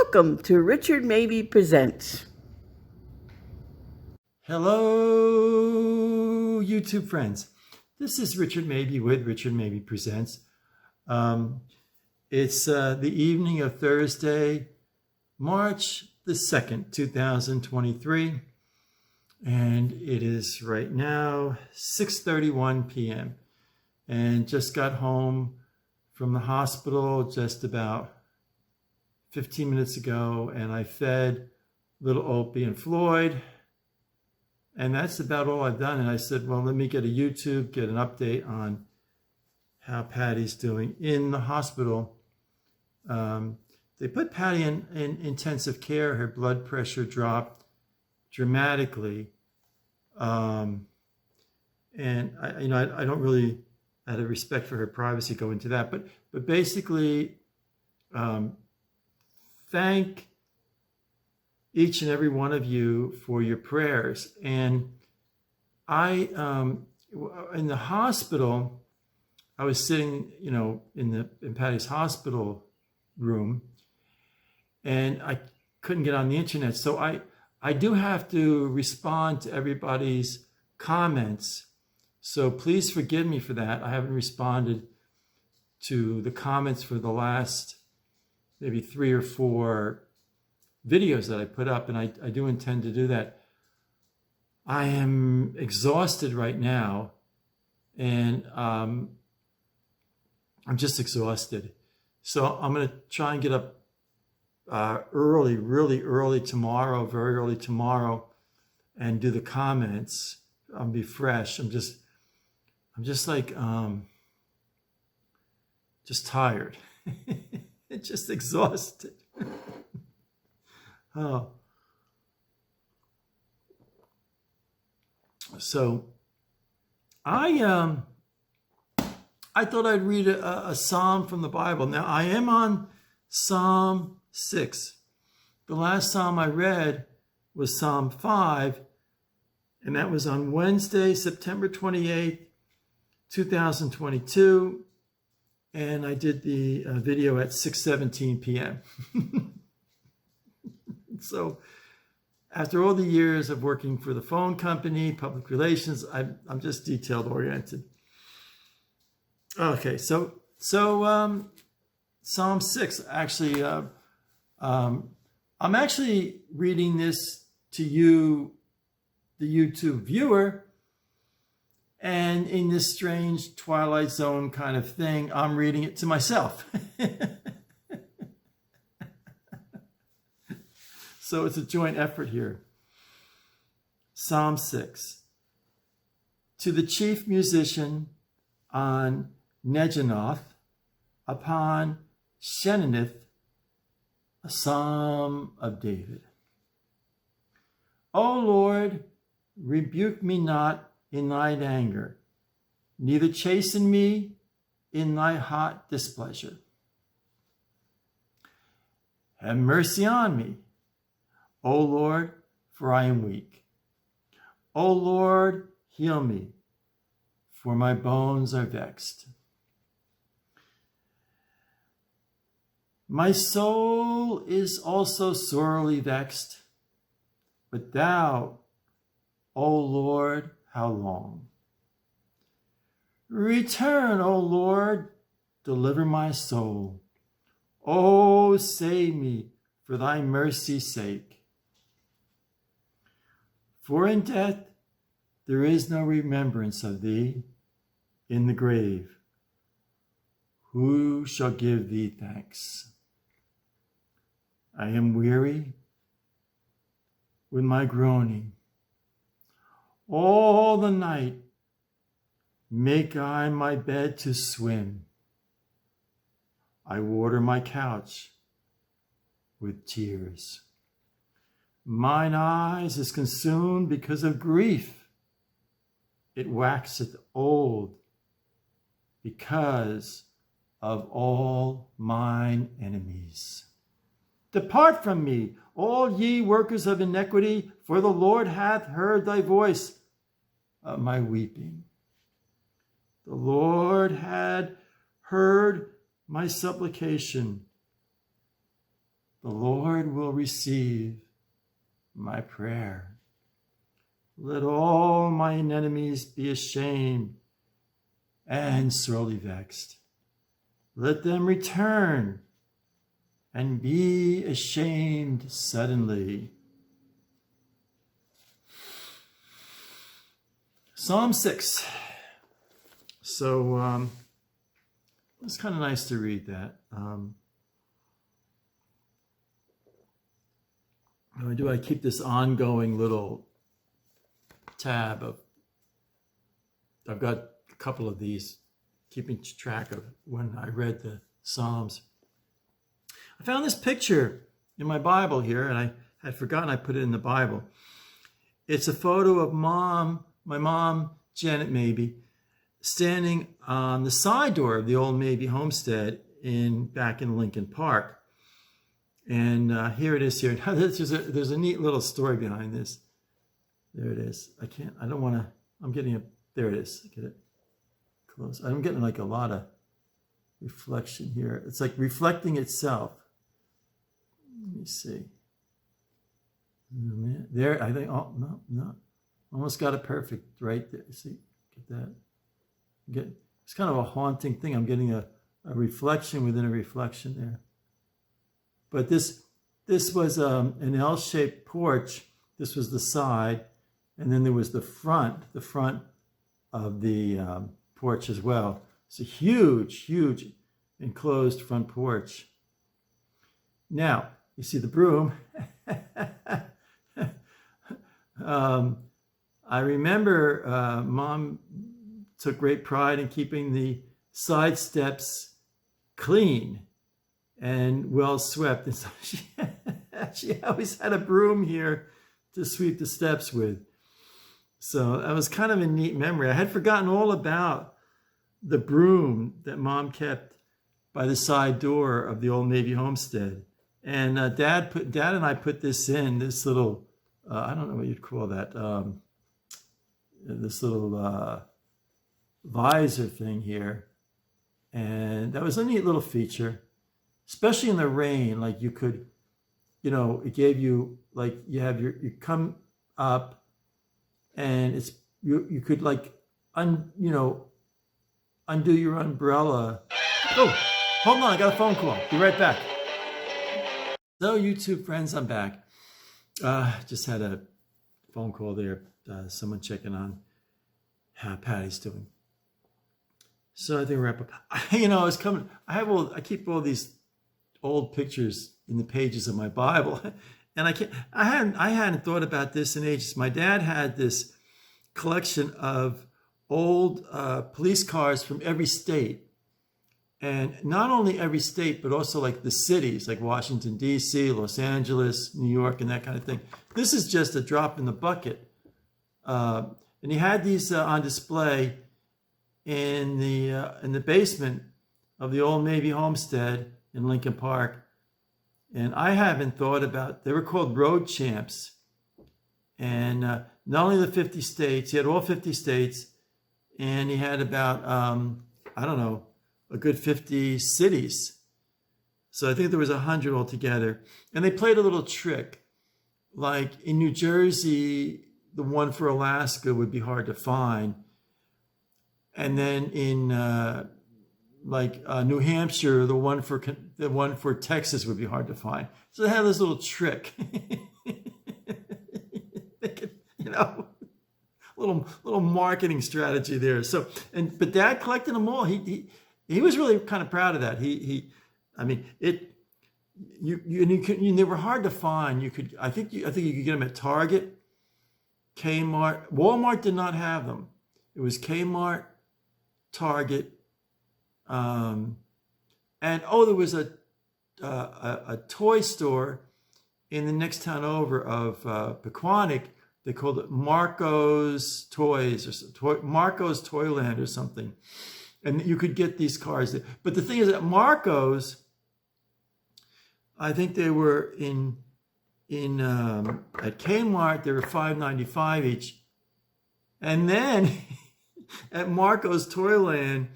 Welcome to Richard Mabey Presents. Hello, YouTube friends. This is Richard Mabey with Richard Mabey Presents. It's the evening of Thursday, March the 2nd, 2023. And it is right now 6:31 p.m. And just got home from the hospital just about 15 minutes ago, and I fed little Opie and Floyd, and that's about all I've done. And I said, well, let me get a YouTube, get an update on how Patty's doing in the hospital. They put Patti in intensive care. Her blood pressure dropped dramatically. And I don't really, out of respect for her privacy, go into that. But basically, thank each and every one of you for your prayers. And I, in the hospital, I was sitting, in Patty's hospital room, and I couldn't get on the internet. So I do have to respond to everybody's comments. So please forgive me for that. I haven't responded to the comments for the last maybe 3 or 4 videos that I put up, and I do intend to do that. I am exhausted right now, and I'm just exhausted. So I'm going to try and get up really early tomorrow, very early tomorrow, and do the comments. I'll be fresh. I'm just like, just tired. Just exhausted. Oh. So I thought I'd read a psalm from the Bible. Now I am on Psalm 6. The last psalm I read was Psalm 5, and that was on Wednesday, September 28th, 2022. And I did the video at 6:17 p.m. So after all the years of working for the phone company, public relations, I'm just detailed oriented. Okay, so Psalm 6, actually, I'm actually reading this to you, the YouTube viewer. And in this strange Twilight Zone kind of thing, I'm reading it to myself. So it's a joint effort here. Psalm 6. To the chief musician on Neginoth, upon Shenanith, a psalm of David. O Lord, rebuke me not in thine anger, neither chasten me in thy hot displeasure. Have mercy on me, O Lord, for I am weak. O Lord, heal me, for my bones are vexed. My soul is also sorely vexed, but thou, O Lord, how long? Return, O Lord, deliver my soul. O save me for thy mercy's sake. For in death there is no remembrance of thee. In the grave, who shall give thee thanks? I am weary with my groaning. All the night make I my bed to swim. I water my couch with tears. Mine eyes is consumed because of grief. It waxeth old because of all mine enemies. Depart from me, all ye workers of iniquity, for the Lord hath heard thy voice of my weeping. The Lord had heard my supplication. the Lord will receive my prayer. Let all mine enemies be ashamed and sorely vexed. Let them return and be ashamed suddenly. Psalm 6. So it's kind of nice to read that. I keep this ongoing little tab of, I've got a couple of these, keeping track of when I read the Psalms. I found this picture in my Bible here, and I had forgotten I put it in the Bible. It's a photo of my mom, Janet Mabey, standing on the side door of the old Mabey homestead back in Lincoln Park. And here it is here. Now, there's a neat little story behind this. There it is. I'm getting there it is. Get it close. I'm getting like a lot of reflection here. It's like reflecting itself. Let me see. There, I think, oh, no. Almost got it perfect right there. See, get that. It's kind of a haunting thing. I'm getting a reflection within a reflection there. But this was an L-shaped porch. This was the side, and then there was the front of the porch as well. It's a huge enclosed front porch. Now, you see the broom. I remember Mom took great pride in keeping the side steps clean and well swept. And so she always had a broom here to sweep the steps with. So that was kind of a neat memory. I had forgotten all about the broom that Mom kept by the side door of the old Mabey homestead. And Dad and I put this in, this little, I don't know what you'd call that, this little visor thing here. And that was a neat little feature, especially in the rain. Like you could, it gave you, like you come up and it's, you could like, undo your umbrella. Oh, hold on, I got a phone call. Be right back. So YouTube friends, I'm back. Just had a phone call there. Someone checking on how Patty's doing. So I think we'll wrap up. It's coming. I keep all these old pictures in the pages of my Bible, and I hadn't thought about this in ages. My dad had this collection of old police cars from every state. And not only every state, but also like the cities, like Washington, D.C., Los Angeles, New York, and that kind of thing. This is just a drop in the bucket. And he had these on display in the basement of the old Mabey homestead in Lincoln Park. And I haven't thought about, they were called road champs. And not only the 50 states, he had all 50 states, and he had about, a good 50 cities. So I think there was 100 altogether. And they played a little trick. Like in New Jersey, the one for Alaska would be hard to find. And then in New Hampshire, the one for Texas would be hard to find. So they had this little trick. Little marketing strategy there. So, but Dad collected them all. He was really kind of proud of that. They were hard to find. I think you could get them at Target, Kmart. Walmart did not have them. It was Kmart, Target, and there was a toy store in the next town over of Pequannock. They called it Marco's Toys or Marco's Toyland or something. And you could get these cars there. But the thing is that Marco's, I think they were at Kmart, they were $5.95 each. And then at Marco's Toyland,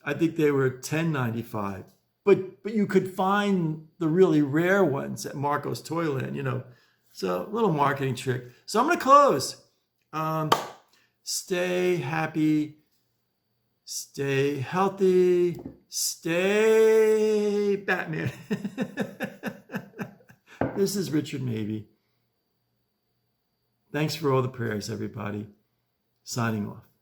I think they were $10.95. but you could find the really rare ones at Marco's Toyland, you know. So a little marketing trick. So I'm going to close. Stay happy, stay healthy, stay Batman. This is Richard Mabey. Thanks for all the prayers, everybody. Signing off.